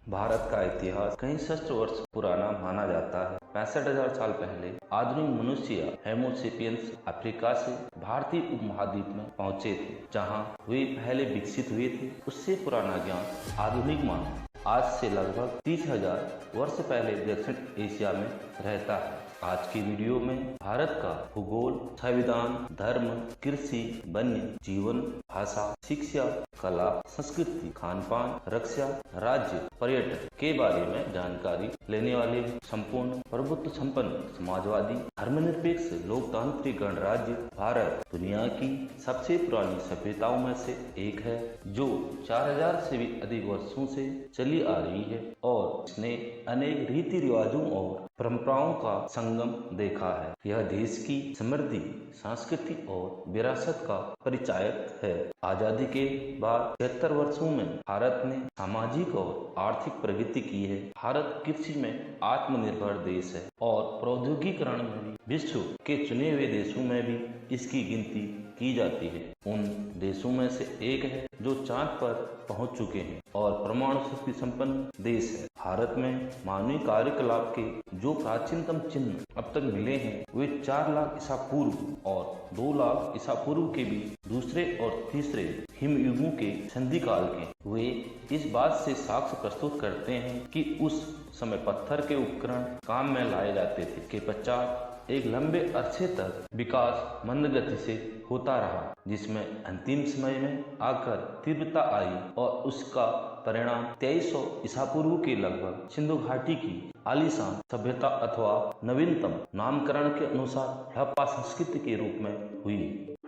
भारत का इतिहास कई सहस्त्र वर्ष पुराना माना जाता है। 65,000 साल पहले आधुनिक मनुष्य होमोसेपियंस अफ्रीका से भारतीय उपमहाद्वीप में पहुंचे थे, जहां वे पहले विकसित हुए थे। उससे पुराना ज्ञान आधुनिक मानव आज से लगभग 30,000 वर्ष पहले दक्षिण एशिया में रहता है। आज की वीडियो में भारत का भूगोल, संविधान, धर्म, कृषि, वन्य जीवन, भाषा, शिक्षा, कला, संस्कृति, खान पान, रक्षा, राज्य, पर्यटन के बारे में जानकारी लेने वाले संपूर्ण प्रभुत्व संपन्न समाजवादी धर्मनिरपेक्ष लोकतांत्रिक गणराज्य भारत दुनिया की सबसे पुरानी सभ्यताओं में से एक है, जो 4,000 से भी अधिक वर्षों से चली आ रही है और इसने अनेक रीति रिवाजों और परंपराओं का संगम देखा है। यह देश की समृद्धि, संस्कृति और विरासत का परिचायक है। आजादी के बाद 73 वर्षों में भारत ने सामाजिक और आर्थिक प्रगति की है। भारत कृषि में आत्मनिर्भर देश है और प्रौद्योगिकीकरण में भी विश्व के चुने हुए देशों में भी इसकी गिनती की जाती है। उन देशों में से एक है जो चांद पर पहुंच चुके हैं और परमाणु शक्ति संपन्न देश है। भारत में मानवीय कार्यकलाप के जो प्राचीनतम चिन्ह अब तक मिले हैं, वे 4 लाख ईसा पूर्व और 2 लाख ईसा पूर्व के बीच दूसरे और तीसरे हिमयुगों के संधि काल के। वे इस बात से साक्ष्य प्रस्तुत करते हैं कि उस समय पत्थर के उपकरण काम में लाए जाते थे के पश्चात एक लंबे अरसे तक विकास मंद गति से होता रहा, जिसमें अंतिम समय में आकर तीव्रता आई और उसका परिणाम 2300 ईसा पूर्व के लगभग सिंधु घाटी की आलीशान सभ्यता अथवा नवीनतम नामकरण के अनुसार हड़प्पा संस्कृति के रूप में हुई।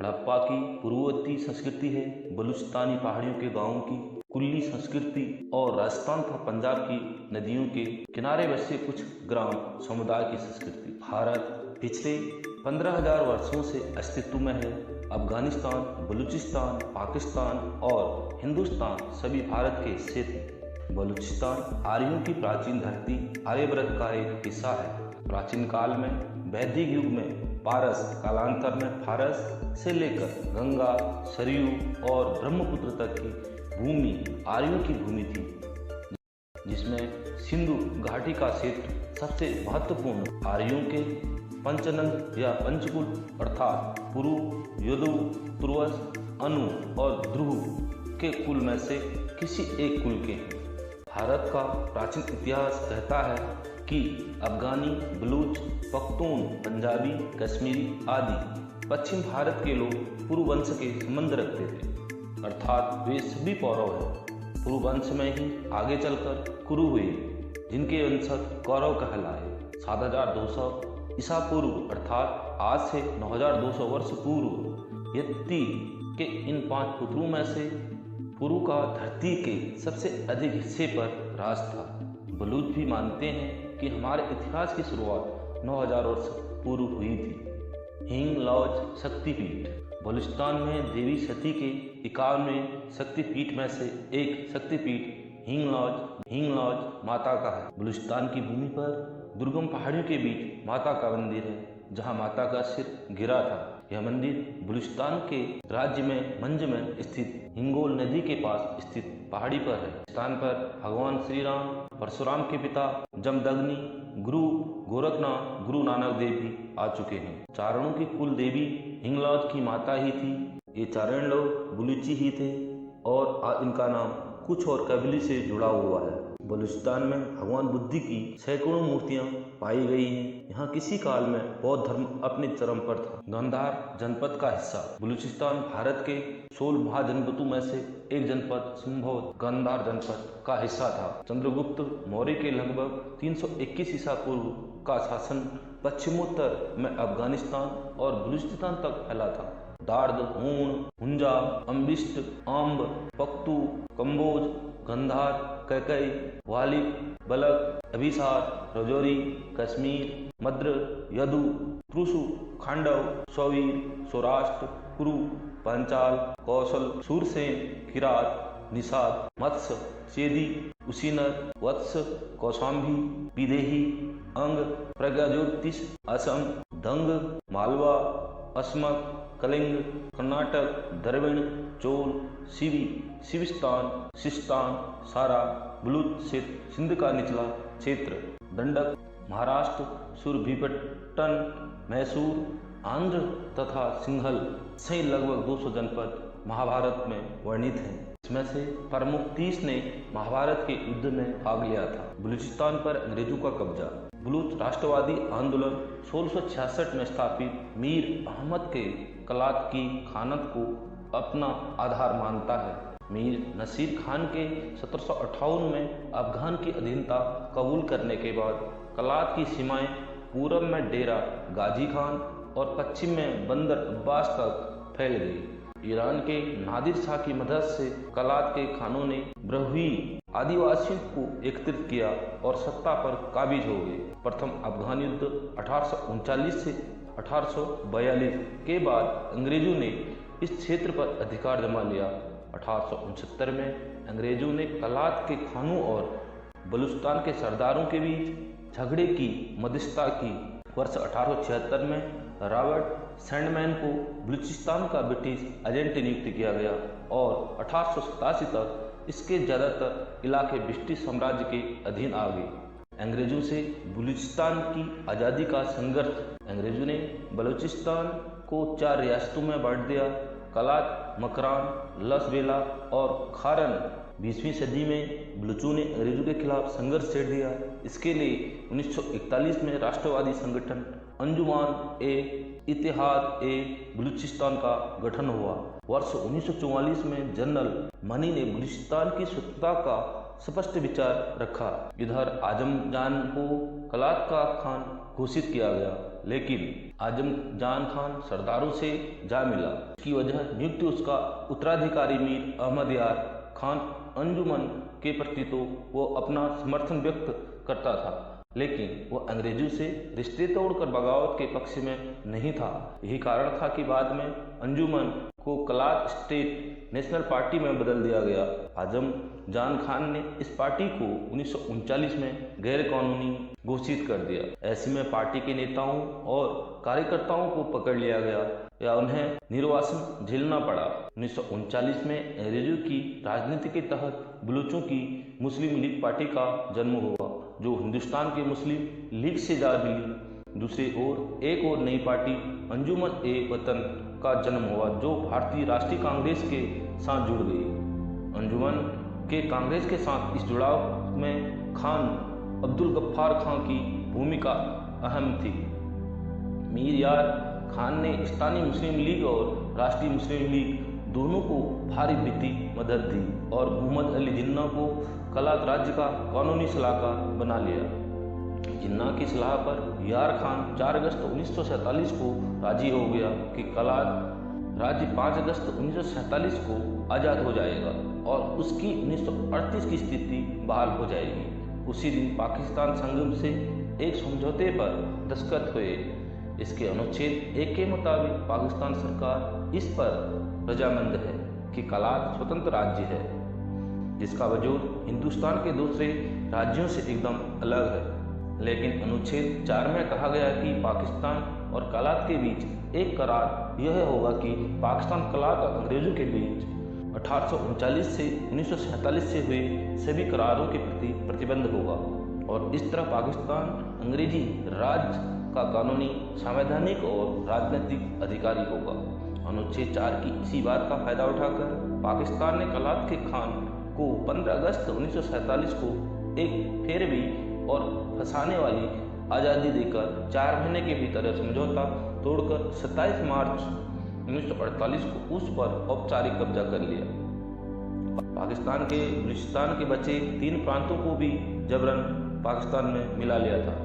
हड़प्पा की पूर्ववर्ती संस्कृति है बलूचिस्तानी पहाड़ियों के गांवों की कुल्ली संस्कृति और राजस्थान तथा पंजाब की नदियों के किनारे बसे कुछ ग्राम समुदाय की संस्कृति। भारत पिछले 15,000 वर्षों से अस्तित्व में है। अफगानिस्तान, बलूचिस्तान, पाकिस्तान और हिंदुस्तान सभी भारत के हिस्से थे। बलूचिस्तान आर्यों की प्राचीन धरती आर्यव्रत का एक हिस्सा है। प्राचीन काल में वैदिक युग में पारस, कालांतर में फारस से लेकर गंगा, सरयू और ब्रह्मपुत्र तक की भूमि आर्यों की भूमि थी, जिसमें सिंधु घाटी का क्षेत्र सबसे महत्वपूर्ण। आर्यों के पंचनंद या पंचकुल अर्थात पुरु, यदु, तुर्वस, अनु और ध्रुव के कुल में से किसी एक कुल के हैं। भारत का प्राचीन इतिहास कहता है कि अफगानी, बलूच, पख्तून, पंजाबी, कश्मीरी आदि पश्चिम भारत के लोग पुरुवंश के संबंध रखते थे, अर्थात वे सभी पौरव हैं। पुरुवंश में ही आगे चलकर कुरु हुए, जिनके वंशज कौरव कहलाए। 7,200 ईसा पूर्व अर्थात आज से 9,200 वर्ष पूर्व यति के इन 5 पुत्रों में से पुरु का धरती के सबसे अधिक हिस्से पर राज था। बलूच भी मानते हैं कि हमारे इतिहास की शुरुआत 9,000 वर्ष पूर्व हुई थी। हिंगलॉज शक्तिपीठ बलूचिस्तान में देवी सती के 51वें शक्तिपीठ में से एक शक्तिपीठ हिंगलॉज माता का है। बलूचिस्तान की भूमि पर दुर्गम पहाड़ियों के बीच माता का मंदिर है, जहां माता का सिर गिरा था। यह मंदिर बलूचिस्तान के राज्य में मंज में स्थित हिंगोल नदी के पास स्थित पहाड़ी पर है। स्थान पर भगवान श्री राम, परशुराम के पिता जमदग्नि, गुरु गोरखनाथ, गुरु नानक देव भी आ चुके हैं। चारणों की कुल देवी हिंगलॉज की माता ही थी। ये चारण लोग बलूची ही थे और इनका नाम कुछ और कबीले से जुड़ा हुआ है। बलूचिस्तान में भगवान बुद्ध की सैकड़ों मूर्तियां पाई गई हैं। यहाँ किसी काल में बौद्ध धर्म अपने चरम पर था। गांधार जनपद का हिस्सा बलूचिस्तान भारत के 16 महाजनपदों में से एक जनपद संभवतः गांधार जनपद का हिस्सा था। चंद्रगुप्त मौर्य के लगभग 321 ईसा पूर्व का शासन पश्चिमोत्तर में अफगानिस्तान और बलूचिस्तान तक फैला था। दार्द, हूण, हुंजा, अम्बिष्ट, आम्ब, पख्तू, कम्बोज, गंधार, कैकई, वालिक, बलक, अभिसार, रजौरी, कश्मीर, मद्र, यदु, त्रुशु, खांडव, सौवीर, सौराष्ट्र, कुरु, पांचाल, कौशल, सूरसेन, किरात, निषाद, मत्स्य, चेदी, उसीनर, वत्स, कौशाम्बी, विदेही, अंग, प्रज्ञाज्योतिष, असम, दंग, मालवा, असमक, कलिंग, कर्नाटक, द्रविड़, चोल, सिविस्तान, सिस्तान, सारा, बलूचिस्तान, सिंध का निचला क्षेत्र, दंडक, महाराष्ट्र, सुरभीपट्टन, मैसूर, आंध्र तथा सिंघल सहित लगभग 200 जनपद महाभारत में वर्णित हैं। इसमें से प्रमुख 30 ने महाभारत के युद्ध में भाग लिया था। बलूचिस्तान पर अंग्रेजों का कब्जा। बलूच राष्ट्रवादी आंदोलन 1666 में स्थापित मीर अहमद के कलात की खानत को अपना आधार मानता है। मीर नसीर खान के 1758 में अफगान की अधीनता कबूल करने के बाद कलात की सीमाएं पूरब में डेरा गाजी खान और पश्चिम में बंदर अब्बास तक फैल गई। ईरान के नादिर शाह की मदद से कलात के खानों ने ब्रह्वी आदिवासियों को एकत्रित किया और सत्ता पर काबिज हो गए। प्रथम अफगान युद्ध 1839 से 1842 के बाद अंग्रेजों ने इस क्षेत्र पर अधिकार जमा लिया। 1869 में अंग्रेजों ने कलात के खानों और बलूचिस्तान के सरदारों के बीच झगड़े की मध्यस्थता की। वर्ष 1876 में रॉबर्ट सैंडमैन को बलूचिस्तान का ब्रिटिश एजेंट नियुक्त किया गया और 1887 तक इसके ज़्यादातर इलाके ब्रिटिश साम्राज्य के अधीन आ गए। अंग्रेजों से बलूचिस्तान की आज़ादी का संघर्ष। अंग्रेजों ने बलूचिस्तान को 4 रियासतों में बांट दिया: कलात, मकरान, लसबेला और खारन। 20वीं सदी में बलूचों ने अंग्रेजों के खिलाफ संघर्ष छेड़ दिया। इसके लिए 1941 में राष्ट्रवादी संगठन अंजुमान इत्तेहाद बलूचिस्तान का गठन हुआ। वर्ष 1944 में जनरल मनी ने बलूचिस्तान की स्वतंत्रता का स्पष्ट विचार रखा। इधर आजम जान को कलात का खान घोषित किया गया, लेकिन आजम जान खान सरदारों से जा मिला। इसकी वजह नियुक्ति उसका उत्तराधिकारी मीर अहमद यार खान अंजुमन के प्रति तो वो अपना समर्थन व्यक्त करता था, लेकिन वो अंग्रेजों से रिश्ते तोड़कर बगावत के पक्ष में नहीं था। यही कारण था कि बाद में अंजुमन को कलात स्टेट नेशनल पार्टी में बदल दिया गया। आजम जान खान ने इस पार्टी को 1939 में गैर कानूनी घोषित कर दिया। ऐसे में पार्टी के नेताओं और कार्यकर्ताओं को पकड़ लिया गया या उन्हें निर्वासन झेलना पड़ा। 1939 में अंग्रेजों की राजनीति के तहत बलूचों की मुस्लिम लीग पार्टी का जन्म हुआ, जो हिंदुस्तान के मुस्लिम लीग से जा मिली। दूसरी ओर एक और नई पार्टी अंजुमन वतन का जन्म हुआ, जो भारतीय राष्ट्रीय कांग्रेस के साथ जुड़ गई। अंजुमन के कांग्रेस के साथ इस जुड़ाव में खान अब्दुल गफ्फार खान की भूमिका अहम थी। मीर यार खान ने स्थानीय मुस्लिम लीग और राष्ट्रीय मुस्लिम लीग दोनों को भारी वित्तीय मदद दी और मोहम्मद अली जिन्ना को कलात राज्य का कानूनी सलाहकार बना लिया। जिन्ना की सलाह पर यार खान 4 अगस्त 1947 को राजी हो गया कि कलात राज्य 5 अगस्त 1947 को आज़ाद हो जाएगा और उसकी 1938 की स्थिति बहाल हो जाएगी। उसी दिन पाकिस्तान संगम से एक समझौते पर दस्तखत हुए। इसके अनुच्छेद 1 के मुताबिक पाकिस्तान सरकार इस पर रजामंद है कि कलात स्वतंत्र राज्य है, जिसका वजूद हिंदुस्तान के दूसरे राज्यों से एकदम अलग है। लेकिन अनुच्छेद 4 में कहा गया कि पाकिस्तान और कलात के बीच एक करार यह होगा कि पाकिस्तान, कलात और अंग्रेजों के बीच 1839 से 1947 से हुए सभी करारों के प्रति प्रतिबंध होगा और इस तरह पाकिस्तान अंग्रेजी राज का कानूनी, संवैधानिक और राजनीतिक अधिकारी होगा। अनुच्छेद 4 की इसी बात का फायदा उठाकर पाकिस्तान ने कलात के खान को 15 अगस्त 1947 को एक फेरवी और फंसाने वाली आज़ादी देकर 4 महीने के भीतर समझौता तोड़कर 27 मार्च 1948 को उस पर औपचारिक कब्जा कर लिया। पाकिस्तान के बलूचिस्तान के बचे 3 प्रांतों को भी जबरन पाकिस्तान में मिला लिया था।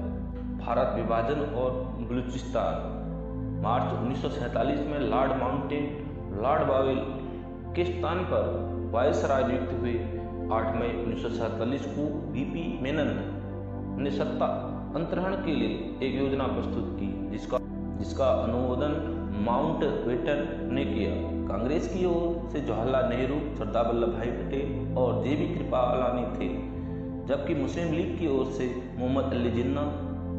भारत विभाजन और बलूचिस्तान। मार्च 1947 में लॉर्ड माउंटेन लॉर्ड बावेल के स्थान पर वायसराय नियुक्त हुए। 8 मई 1947 को बीपी मेनन ने सत्ता अंतरण के लिए एक योजना प्रस्तुत की, जिसका अनुमोदन माउंट बेटन ने किया। कांग्रेस की ओर से जवाहरलाल नेहरू, सरदार वल्लभ भाई पटेल और जेबी कृपलानी थे, जबकि मुस्लिम लीग की ओर से मोहम्मद अली जिन्ना,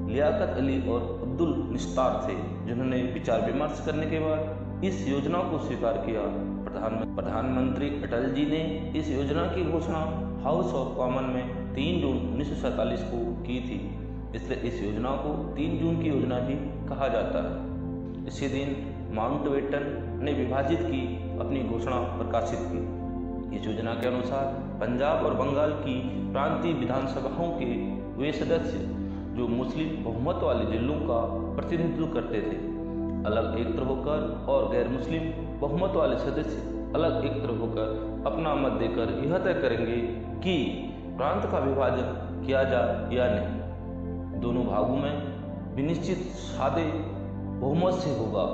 लियाकत अली और अब्दुल निस्तार थे, जिन्होंने विचार विमर्श करने के बाद इस योजना को स्वीकार किया। प्रधानमंत्री अटल जी ने इस योजना की घोषणा हाउस ऑफ कॉमन में 3 जून 1947 को की थी, इसलिए इस योजना को 3 जून की योजना भी कहा जाता है। इसी दिन माउंटबेटन ने विभाजित की अपनी घोषणा प्रकाशित की। इस योजना के अनुसार पंजाब और बंगाल की प्रांतीय विधानसभाओं के वे सदस्य जो मुस्लिम बहुमत वाले जिलों का प्रतिनिधित्व करते थे, अलग एकत्र होकर और गैर मुस्लिम बहुमत वाले सदस्य अलग एकत्र होकर अपना मत देकर यह तय करेंगे कि प्रांत का विभाजन किया जाए या नहीं। दोनों भागों में विनिश्चित सादे बहुमत से होगा।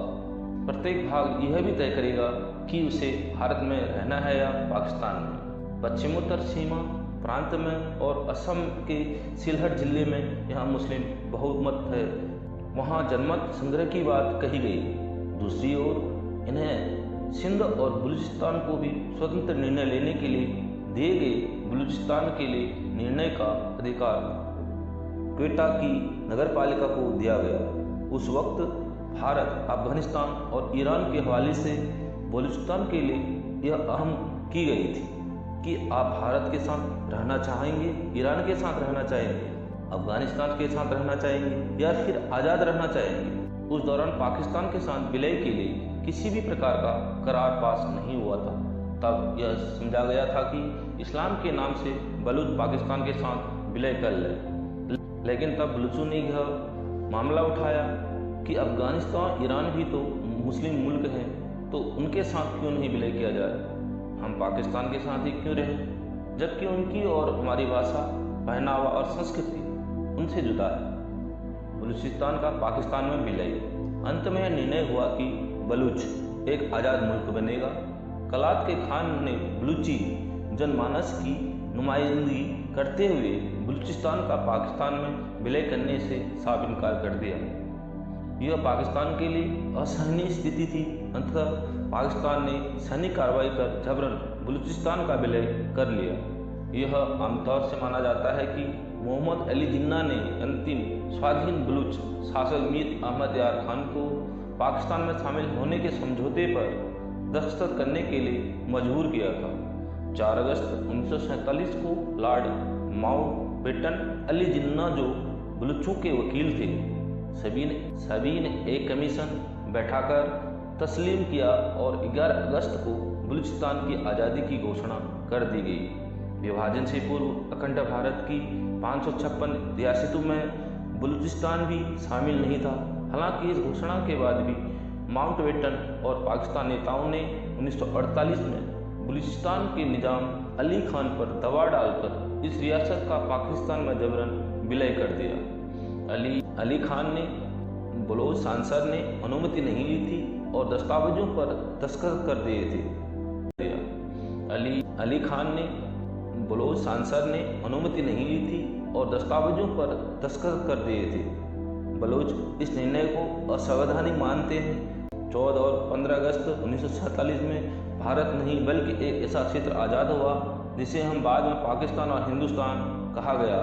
प्रत्येक भाग यह भी तय करेगा कि उसे भारत में रहना है या पाकिस्तान में। पश्चिमोत्तर सीमा प्रांत में और असम के सिलहट जिले में यहाँ मुस्लिम बहुमत है, वहाँ जनमत संग्रह की बात कही गई। दूसरी ओर इन्हें सिंध और बलूचिस्तान को भी स्वतंत्र निर्णय लेने के लिए दिए गए। बलूचिस्तान के लिए निर्णय का अधिकार क्वेटा की नगरपालिका को दिया गया। उस वक्त भारत, अफगानिस्तान और ईरान के हवाले से बलूचिस्तान के लिए यह अहम की गई थी कि आप भारत के साथ रहना चाहेंगे, ईरान के साथ रहना चाहेंगे, अफगानिस्तान के साथ रहना चाहेंगे या फिर आज़ाद रहना चाहेंगे। उस दौरान पाकिस्तान के साथ विलय के लिए किसी भी प्रकार का करार पास नहीं हुआ था। तब यह समझा गया था कि इस्लाम के नाम से बलूच पाकिस्तान के साथ विलय कर ले। लेकिन तब बलूचों ने यह मामला उठाया कि अफगानिस्तान, ईरान भी तो मुस्लिम मुल्क हैं, तो उनके साथ क्यों नहीं विलय किया जाए, हम पाकिस्तान के साथ ही क्यों रहें, जबकि उनकी और हमारी भाषा, पहनावा और संस्कृति उनसे जुदा है। बलूचिस्तान का पाकिस्तान में विलय। अंत में यह निर्णय हुआ कि बलूच एक आज़ाद मुल्क बनेगा। कलात के खान ने बलूची जनमानस की नुमाइंदगी करते हुए बलूचिस्तान का पाकिस्तान में विलय करने से साफ इनकार कर दिया। यह पाकिस्तान के लिए असहनीय स्थिति थी। अंततः पाकिस्तान ने सैनिक कार्रवाई कर जबरन बलूचिस्तान का विलय कर लिया। यह आमतौर से माना जाता है कि मोहम्मद अली जिन्ना ने अंतिम स्वाधीन बलूच शासक मीर अहमद यार खान को पाकिस्तान में शामिल होने के समझौते पर दस्तखत करने के लिए मजबूर किया था। 4 अगस्त 1947 को लॉर्ड माउंटबेटन अली जिन्ना, जो बलूचों के वकील थे, सभी ने एक कमीशन बैठाकर तस्लीम किया और 11 अगस्त को बलूचिस्तान की आज़ादी की घोषणा कर दी गई। विभाजन से पूर्व अखंड भारत की 556 रियासतों में बलूचिस्तान भी शामिल नहीं था। हालांकि इस घोषणा के बाद भी माउंटबेटन और पाकिस्तान नेताओं ने 1948 में बलूचिस्तान के निजाम अली खान पर दबाव डालकर इस रियासत का पाकिस्तान में जबरन विलय कर दिया। अली खान ने बलोच सांसद ने अनुमति नहीं ली थी और दस्तावेजों पर दस्तखत कर दिए थे। अली खान ने बलोच सांसद ने अनुमति नहीं ली थी और दस्तावेजों पर दस्तखत कर दिए थे। बलोच इस निर्णय को असंवैधानिक मानते हैं। 14 और 15 अगस्त 1947 में भारत नहीं बल्कि एक ऐसा क्षेत्र आज़ाद हुआ जिसे हम बाद में पाकिस्तान और हिंदुस्तान कहा गया।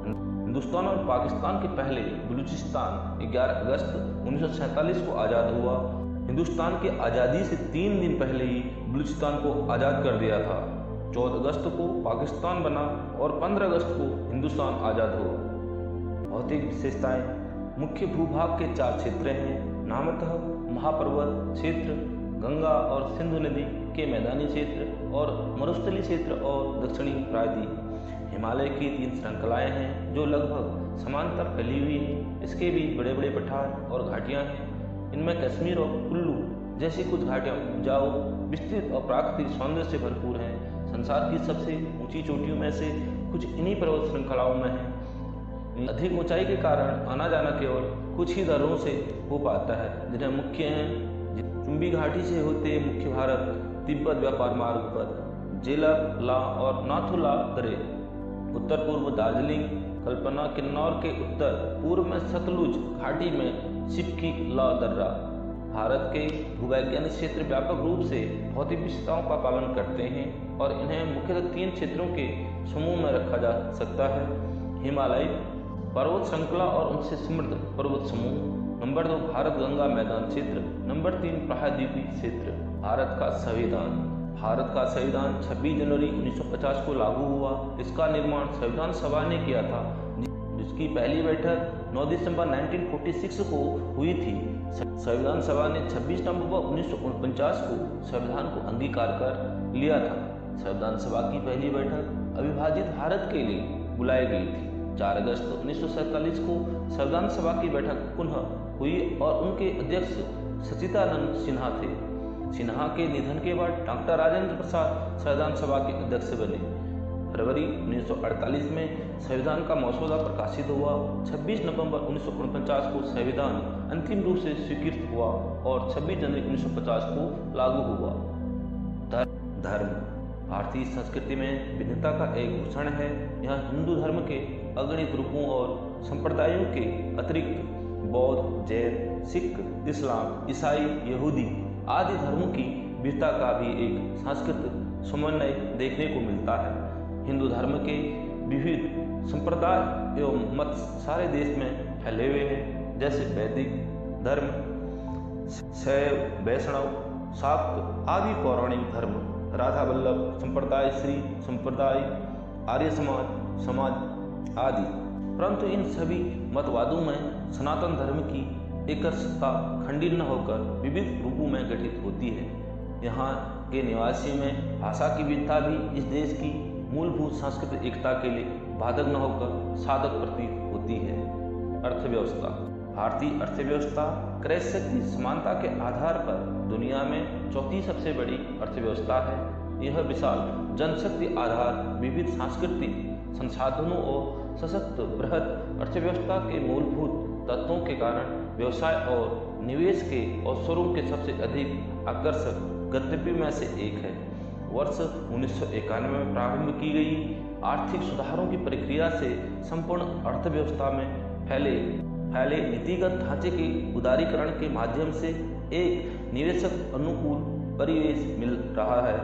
हिंदुस्तान और पाकिस्तान के पहले बलूचिस्तान 11 अगस्त 1947 को आज़ाद हुआ। हिंदुस्तान की आज़ादी से 3 दिन पहले ही बलूचिस्तान को आज़ाद कर दिया था। 14 अगस्त को पाकिस्तान बना और 15 अगस्त को हिंदुस्तान आज़ाद हुआ। भौतिक विशेषताएं। मुख्य भूभाग के 4 क्षेत्र हैं, नामतः महापर्वत क्षेत्र, गंगा और सिंधु नदी के मैदानी क्षेत्र और मरुस्थलीय क्षेत्र और दक्षिणी प्रायद्वीप। हिमालय की 3 श्रृंखलाएं हैं जो लगभग समांतर फैली हुई हैं। इसके बीच बड़े बड़े पठार और घाटियां हैं। इनमें कश्मीर और कुल्लू जैसी कुछ घाटियां उपजाऊ, विस्तृत और प्राकृतिक सौंदर्य से भरपूर हैं। संसार की सबसे ऊंची चोटियों में से कुछ इन्हीं पर्वत श्रृंखलाओं में है। अधिक ऊंचाई के कारण आना जाना केवल कुछ ही दरों से हो पाता है, जिन्हें मुख्य हैं चुंबी घाटी से होते मुख्य भारत तिब्बत व्यापार मार्ग पर जेलक ला और नाथुला दरे, उत्तर पूर्व दार्जिलिंग, कल्पना किन्नौर के उत्तर पूर्व में सतलुज घाटी में सिपकी ला दर्रा। भारत के भूवैज्ञानिक क्षेत्र व्यापक रूप से भौतिक विशेषताओं का पालन करते हैं और इन्हें मुख्यतः 3 क्षेत्रों के समूह में रखा जा सकता है। हिमालय पर्वत श्रृंखला और उनसे समृद्ध पर्वत समूह। नंबर 2 भारत गंगा मैदान क्षेत्र। नंबर 3 प्रायद्वीपीय क्षेत्र। भारत का संविधान 26 जनवरी 1950 को लागू हुआ। इसका निर्माण संविधान सभा ने किया था, जिसकी पहली बैठक 9 दिसंबर 1946 को हुई थी। संविधान सभा ने 26 नवंबर 1949 को संविधान को अंगीकार कर लिया था। संविधान सभा की पहली बैठक अविभाजित भारत के लिए बुलाई गई थी। 4 अगस्त 1947 को संविधान सभा की बैठक पुनः हुई और उनके अध्यक्ष सच्चिदानंद सिन्हा थे। सिन्हा के निधन के बाद डॉक्टर राजेंद्र प्रसाद संविधान सभा के अध्यक्ष बने। फरवरी 1948 में संविधान का मसौदा प्रकाशित हुआ। 26 नवंबर 1949 को संविधान अंतिम रूप से स्वीकृत हुआ और 26 जनवरी 1950 को लागू हुआ। धर्म भारतीय संस्कृति में भिन्नता का एक भूषण है। यहाँ हिंदू धर्म के अगणित रूपों और संप्रदायों के अतिरिक्त बौद्ध, जैन, सिख, इस्लाम, ईसाई, यहूदी आदि धर्मों की विविधता का भी एक सांस्कृतिक समन्वय देखने को मिलता है। हिंदू धर्म के विविध संप्रदाय एवं मत सारे देश में फैले हुए हैं, जैसे वैदिक धर्म, शैव, वैष्णव, शाक्त आदि पौराणिक धर्म, राधा वल्लभ संप्रदाय, श्री संप्रदाय, आर्य समाज आदि। परंतु इन सभी मतवादों में सनातन धर्म की एकल सत्ता खंडित न होकर विविध रूपों में गठित होती है। यहाँ के निवासियों में भाषा की विविधता भी इस देश की मूलभूत सांस्कृतिक एकता के लिए बाधक न होकर साधक प्रतीत होती है। अर्थव्यवस्था भारतीय अर्थव्यवस्था क्रय शक्ति समानता के आधार पर दुनिया में चौथी सबसे बड़ी अर्थव्यवस्था है। यह विशाल जनशक्ति आधार विविध सांस्कृतिक संसाधनों और सशक्त बृहद अर्थव्यवस्था के मूलभूत तत्वों के कारण व्यवसाय और निवेश के अवसरों के सबसे अधिक आकर्षक गंतव्य में से एक है। वर्ष 1991 में प्रारंभ की गई आर्थिक सुधारों की प्रक्रिया से संपूर्ण अर्थव्यवस्था में फैले नीतिगत ढांचे के उदारीकरण के माध्यम से एक निवेशक अनुकूल परिवेश मिल रहा है।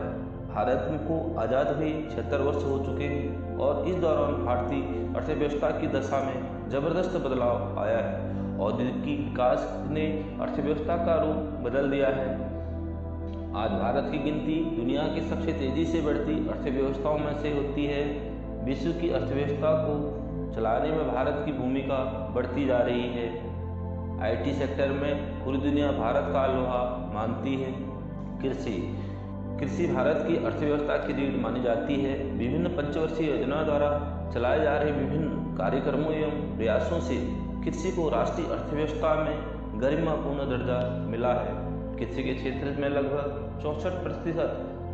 भारत को आज़ाद हुए 76 वर्ष हो चुके हैं और इस दौरान भारतीय अर्थव्यवस्था की दशा में जबरदस्त बदलाव आया है। औद्योगिक विकास ने अर्थव्यवस्था का रूप बदल दिया है। आज भारत की गिनती दुनिया की सबसे तेजी से बढ़ती अर्थव्यवस्थाओं में से होती है। विश्व की अर्थव्यवस्था को चलाने में भारत की भूमिका बढ़ती जा रही है। आईटी सेक्टर में पूरी दुनिया भारत का लोहा मानती है। कृषि भारत की अर्थव्यवस्था की रीढ़ मानी जाती है। विभिन्न पंचवर्षीय योजना द्वारा चलाए जा रहे विभिन्न कार्यक्रमों एवं प्रयासों से कृषि को राष्ट्रीय अर्थव्यवस्था में गरिमापूर्ण दर्जा मिला है। कृषि के क्षेत्र में लगभग 64%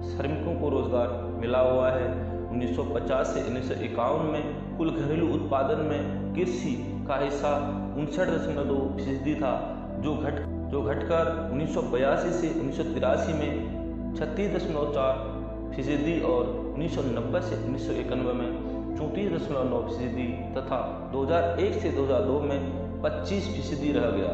श्रमिकों को रोजगार मिला हुआ है। 1950 से 1951 में कुल घरेलू उत्पादन में कृषि का हिस्सा 59.2% था, जो घटकर 1982 से 1983 में 36.4% और 1990 से 1991 में 34.9% तथा 2001 से 2002 में 25% रह गया।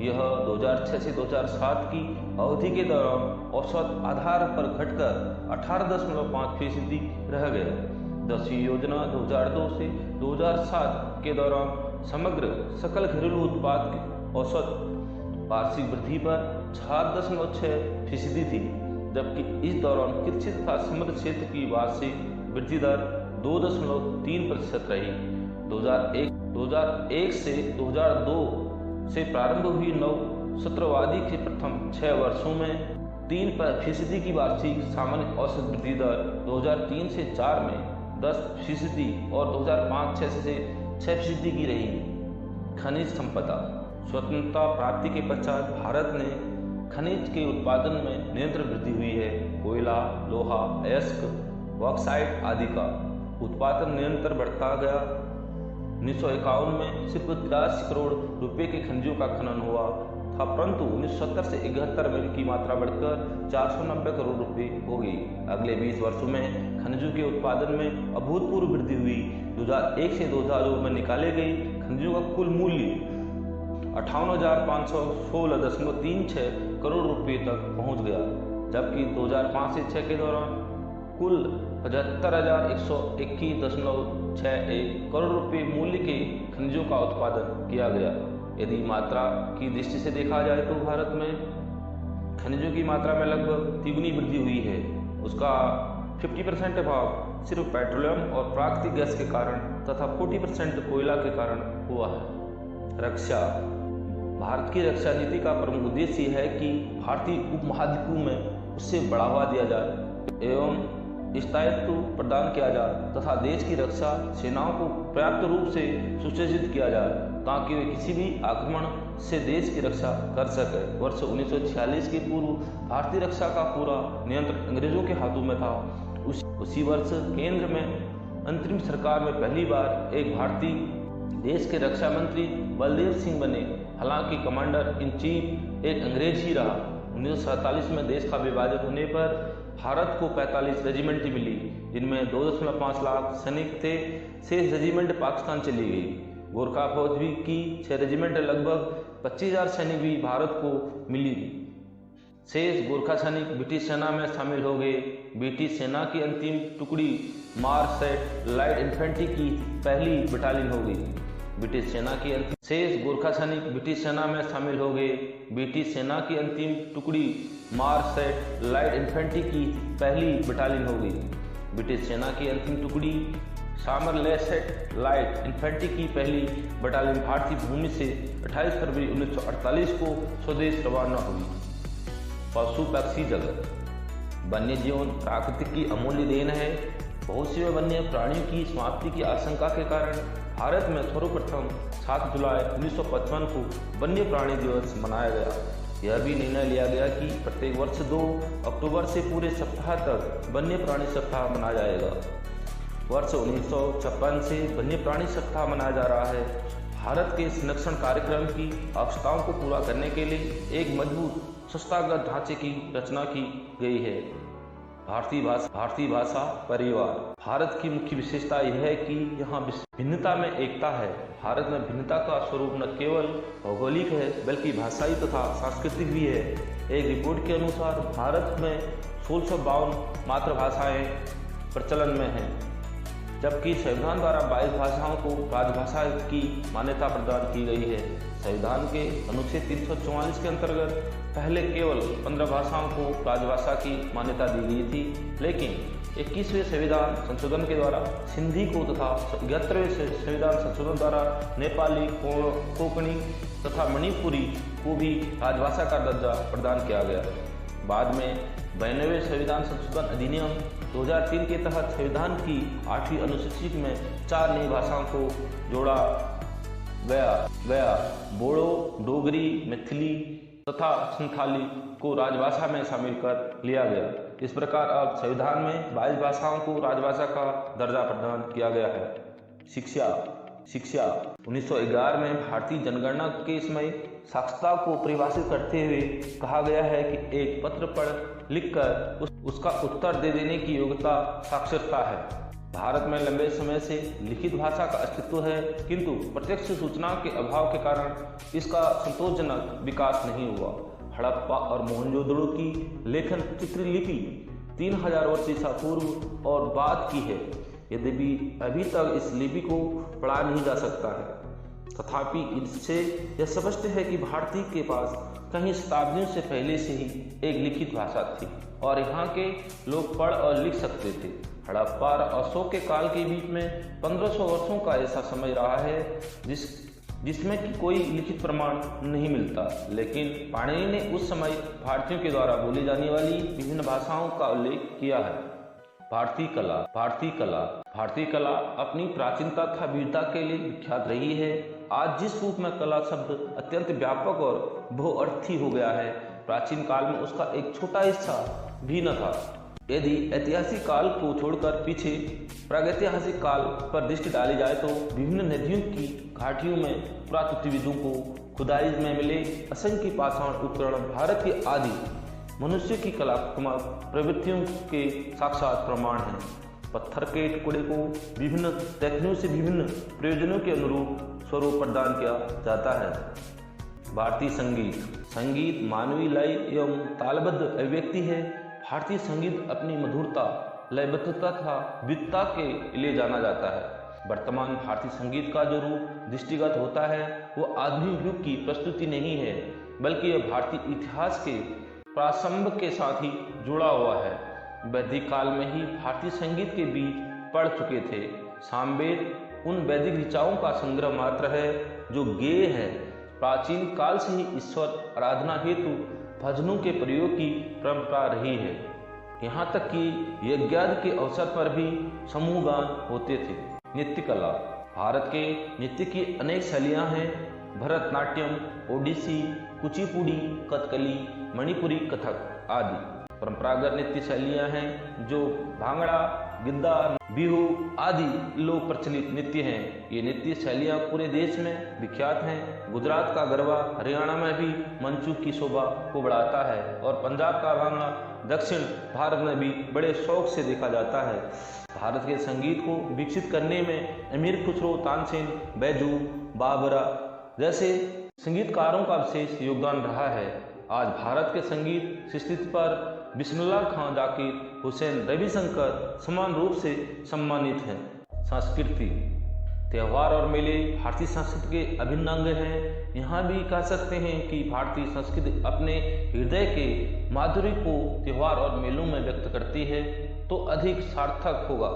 यह 2006 से 2007 की अवधि के दौरान औसत आधार पर घटकर 18.5% रह गया। 10वीं योजना 2002 से 2007 के दौरान समग्र सकल घरेलू उत्पाद की औसत वार्षिक वृद्धि पर 4.6% थी, जबकि इस दौरान कृषि तथा समुद्र क्षेत्र की वार्षिक वृद्धि दर 2.3% रही। 2001 से 2002 से प्रारंभ हुई नव सत्रवादी के प्रथम 6 वर्षों में 3% की वार्षिक सामान्य औसत वृद्धि दर 2003 से 4 में 10% और 2005-6 से 6% की रही। खनिज संपदा स्वतंत्रता प्राप्ति के पश्चात भारत ने खनिज के उत्पादन में निरंतर वृद्धि हुई है। कोयला, लोहा, अयस्क, बॉक्साइट आदि का उत्पादन निरंतर बढ़ता गया। 1951 में सिर्फ 83 करोड़ रुपए के खनिजों का खनन हुआ था, परंतु 1970 से 71 में की मात्रा बढ़कर 490 करोड़ रुपए हो गई। अगले 20 वर्षों में खनिजों के उत्पादन में अभूतपूर्व वृद्धि हुई। 2001 से 2002 में निकाले गए खनिजों का कुल मूल्य 58,516.36 करोड़ रुपए तक पहुंच गया, जबकि 2005 से 6 के दौरान कुल 75,121.61 करोड़ रुपए मूल्य के खनिजों का उत्पादन किया गया। यदि मात्रा की दृष्टि से देखा जाए तो भारत में खनिजों की मात्रा में लगभग तिगुनी वृद्धि हुई है। उसका 50% भाग सिर्फ पेट्रोलियम और प्राकृतिक गैस के कारण तथा 40% कोयला के कारण हुआ है। रक्षा। भारत की रक्षा नीति का प्रमुख उद्देश्य है कि भारतीय उपमहाद्वीप में उससे बढ़ावा दिया जाए एवं स्थायित्व प्रदान किया जाए तथा देश की रक्षा सेनाओं को पर्याप्त रूप से सुसज्जित किया जाए ताकि वे किसी भी आक्रमण से देश की रक्षा कर सके। वर्ष 1946 के पूर्व भारतीय रक्षा का पूरा नियंत्रण अंग्रेजों के हाथों में था। उसी वर्ष केंद्र में अंतरिम सरकार में पहली बार एक भारतीय देश के रक्षा मंत्री बलदेव सिंह बने। हालांकि कमांडर इन चीफ एक अंग्रेज ही रहा। 1947 में देश का विभाजन होने पर भारत को 45 रेजिमेंट मिली, जिनमें 2.5 लाख सैनिक थे। शेष रेजिमेंट पाकिस्तान चली गई। गोरखा फौज भी की 6 रेजिमेंट लगभग 25,000 सैनिक भी भारत को मिली। शेष गोरखा सैनिक ब्रिटिश सेना में शामिल हो गए। ब्रिटिश सेना की अंतिम टुकड़ी मार्शेट लाइट इन्फेंट्री की पहली बटालियन हो गई। ब्रिटिश सेना की शेष गोरखा सैनिक ब्रिटिश सेना में शामिल हो गए। ब्रिटिश सेना की अंतिम टुकड़ी मार्शेट लाइट इन्फेंट्री की पहली बटालियन हो गई। ब्रिटिश सेना की अंतिम टुकड़ी सामरलेसेट लाइट इन्फेंट्री की पहली बटालियन भारतीय भूमि से 28 फरवरी 1948 को स्वदेश रवाना हुई। पशु पक्षी जगत। वन्य जीवन प्रकृति की अमूल्य देन है। बहुत से वन्य प्राणियों की समाप्ति की आशंका के कारण भारत में सर्वप्रथम 7 जुलाई 1955 को वन्य प्राणी दिवस मनाया गया। यह भी निर्णय लिया गया कि प्रत्येक वर्ष 2 अक्टूबर से पूरे सप्ताह तक वन्य प्राणी सप्ताह मनाया जाएगा। वर्ष 1956 से वन्य प्राणी सप्ताह मनाया जा रहा है। भारत के संरक्षण कार्यक्रम की आवश्यकताओं को पूरा करने के लिए एक मजबूत संस्थागत ढांचे की रचना की गई है। भारतीय भाषा परिवार। भारत की मुख्य विशेषता यह है कि यहाँ भिन्नता में एकता है। भारत में भिन्नता का स्वरूप न केवल भौगोलिक है बल्कि भाषाई तथा सांस्कृतिक भी है। एक रिपोर्ट के अनुसार भारत में 1652 मातृभाषाएं प्रचलन में हैं, जबकि संविधान द्वारा 22 भाषाओं को राजभाषा की मान्यता प्रदान की गई है। संविधान के अनुच्छेद 344 के अंतर्गत पहले केवल 15 भाषाओं को राजभाषा की मान्यता दी गई थी, लेकिन 21वें संविधान संशोधन के द्वारा सिंधी को तथा 71वें संविधान संशोधन द्वारा नेपाली, कोंकणी तथा मणिपुरी को भी राजभाषा का दर्जा प्रदान किया गया। बाद में 92वें संविधान संशोधन अधिनियम 2003 के तहत संविधान की 8वीं अनुसूची में 4 नई भाषाओं को जोड़ा गया। बोडो, डोगरी, मैथिली तथा संथाली को राजभाषा में शामिल कर लिया गया। इस प्रकार अब संविधान में 22 भाषाओं को राजभाषा का दर्जा प्रदान किया गया है। शिक्षा 1911 में भारतीय जनगणना के समय साक्षरता को परिभाषित करते हुए कहा गया है कि एक पत्र पढ़ लिखकर उसका उत्तर दे देने की योग्यता साक्षरता है। भारत में लंबे समय से लिखित भाषा का अस्तित्व है, किंतु प्रत्यक्ष सूचना के अभाव के कारण इसका संतोषजनक विकास नहीं हुआ। हड़प्पा और मोहनजोदड़ो की लेखन चित्रलिपि 3000 वर्ष ईसा पूर्व और बाद की है। यद्यपि अभी तक इस लिपि को पढ़ा नहीं जा सकता है, तथापि इससे यह स्पष्ट है कि भारतीय के पास कई शताब्दियों से पहले से ही एक लिखित भाषा थी और यहाँ के लोग पढ़ और लिख सकते थे। हड़प्पा और अशोक के काल के बीच में 1500 वर्षों का ऐसा समय रहा है जिसमें कि कोई लिखित प्रमाण नहीं मिलता, लेकिन पाणिनि ने उस समय भारतीयों के द्वारा बोली जाने वाली विभिन्न भाषाओं का उल्लेख किया है। भारतीय कला अपनी प्राचीनता तथा वीरता के लिए विख्यात रही है। आज जिस रूप में कला शब्द अत्यंत व्यापक और बहुअर्थी हो गया है, प्राचीन काल में उसका एक छोटा हिस्सा भी न था। यदि ऐतिहासिक काल को छोड़कर पीछे प्रागैतिहासिक काल पर दृष्टि डाली जाए तो विभिन्न नदियों की घाटियों में पुरातत्वविदों को खुदाई में मिले असंख्य पाषाण उपकरण भारत के आदि मनुष्य की कलात्मक प्रवृत्तियों के साक्षात प्रमाण हैं। पत्थर के टुकड़े को विभिन्न तकनीकों से विभिन्न प्रयोजनों के अनुरूप स्वरूप प्रदान किया जाता है। भारतीय संगीत मानवीय लय एवं तालबद्ध अभिव्यक्ति है। भारतीय संगीत अपनी मधुरता लयबद्धता तथा विविधता के लिए जाना जाता है। वर्तमान भारतीय संगीत का जो रूप दृष्टिगत होता है वो आधुनिक युग की प्रस्तुति नहीं है, बल्कि यह भारतीय इतिहास के प्रारंभ के साथ ही जुड़ा हुआ है। वैदिक काल में ही भारतीय संगीत के बीज पड़ चुके थे। सामवेद उन वैदिक ऋचाओं का संग्रह मात्र है जो गेय है। प्राचीन काल से ही ईश्वर आराधना हेतु भजनों के प्रयोग की परंपरा रही है। यहाँ तक कि यज्ञादि के अवसर पर भी समूह गान होते थे। नृत्य कला, भारत के नृत्य की अनेक शैलियाँ हैं। भरतनाट्यम, ओडिसी, कुचिपुड़ी, कथकली, मणिपुरी, कथक आदि परंपरागत नृत्य शैलियाँ हैं जो भांगड़ा, गिद्दा, बिहू आदि लोक प्रचलित नृत्य हैं। ये नृत्य शैलियाँ पूरे देश में विख्यात हैं। गुजरात का गरबा हरियाणा में भी मंचू की शोभा को बढ़ाता है और पंजाब का भांगड़ा दक्षिण भारत में भी बड़े शौक से देखा जाता है। भारत के संगीत को विकसित करने में अमीर खुसरो, तानसेन, बैजू, बाबरा जैसे संगीतकारों का विशेष योगदान रहा है। आज भारत के संगीत सृष्टि पर बिस्मिल्लाह खां, जाकिर हुसैन, रविशंकर समान रूप से सम्मानित हैं। संस्कृति, त्यौहार और मेले भारतीय संस्कृति के अभिन्न अंग हैं। यहाँ भी कह सकते हैं कि भारतीय संस्कृति अपने हृदय के माधुर्य को त्यौहार और मेलों में व्यक्त करती है तो अधिक सार्थक होगा।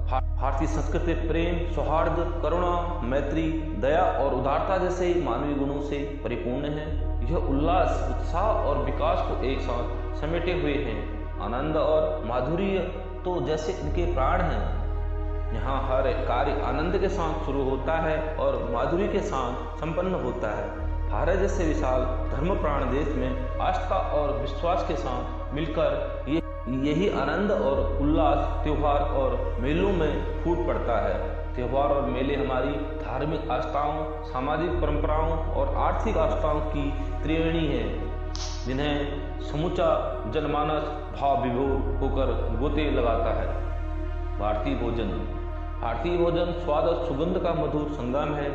भारतीय संस्कृति प्रेम, सौहार्द, करुणा, मैत्री, दया और उदारता जैसे मानवीय गुणों से परिपूर्ण है। यह उल्लास, उत्साह और विकास को एक साथ समेटे हुए हैं। आनंद और माधुर्य तो जैसे इनके प्राण हैं। यहाँ हर एक कार्य आनंद के साथ शुरू होता है और माधुर्य के साथ संपन्न होता है। भारत जैसे विशाल धर्मप्राण देश में आस्था और विश्वास के साथ मिलकर यही आनंद और उल्लास त्योहार और मेलों में फूट पड़ता है। त्योहार और मेले हमारी धार्मिक आस्थाओं, सामाजिक परंपराओं और आर्थिक आस्थाओं की त्रिवेणी है, जिन्हें समूचा जनमानस भाव विभोर होकर गोते लगाता है। भारतीय भोजन, भारतीय भोजन स्वाद और सुगंध का मधुर संगम है।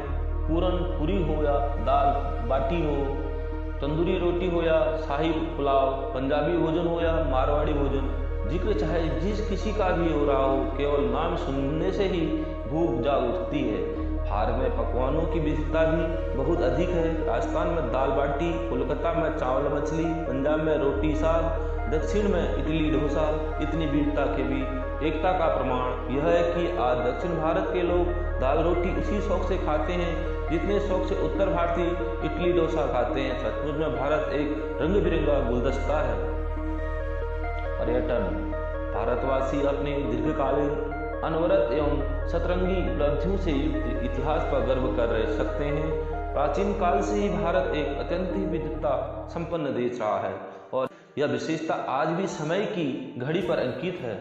पूरन पूरी हो या दाल बाटी हो, तंदूरी रोटी हो या शाही पुलाव, पंजाबी भोजन हो या मारवाड़ी भोजन, जिक्र चाहे जिस किसी का भी हो रहा हो, केवल नाम सुनने से ही भूख जाग उठती है। भारत में पकवानों की विविधता भी बहुत अधिक है। राजस्थान में दाल बाटी, कोलकाता में चावल मछली, पंजाब में रोटी साग, दक्षिण में इडली डोसा। इतनी विविधता के भी एकता का प्रमाण यह है कि आज दक्षिण भारत के लोग दाल रोटी उसी शौक से खाते हैं जितने शौक से उत्तर भारतीय इडली डोसा खाते हैं। सचमुच में भारत एक रंग बिरंगा गुलदस्ता है। पर्यटन, भारतवासी अपने दीर्घकालीन अनवरत एवं सतरंगी उपलब्धियों से युक्त इतिहास पर गर्व कर सकते हैं। प्राचीन काल से ही भारत एक अत्यंत ही विविधता संपन्न देश रहा है और यह विशेषता आज भी समय की घड़ी पर अंकित है।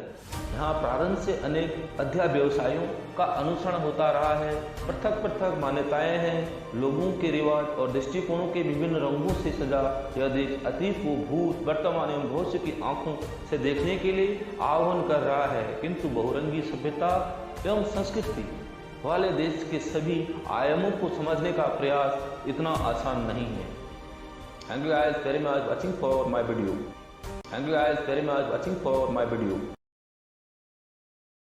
यहाँ प्रारंभ से अनेक अध्यय व्यवसायों का अनुसरण होता रहा है। पृथक पृथक मान्यताएं हैं। लोगों के रिवाज और दृष्टिकोणों के विभिन्न रंगों से सजा यह देश अतीत को भूत, वर्तमान एवं भविष्य की आंखों से देखने के लिए आह्वान कर रहा है। किंतु बहुरंगी सभ्यता एवं संस्कृति वाले देश के सभी आयामों को समझने का प्रयास इतना आसान नहीं है। Thank you guys very much watching for my video.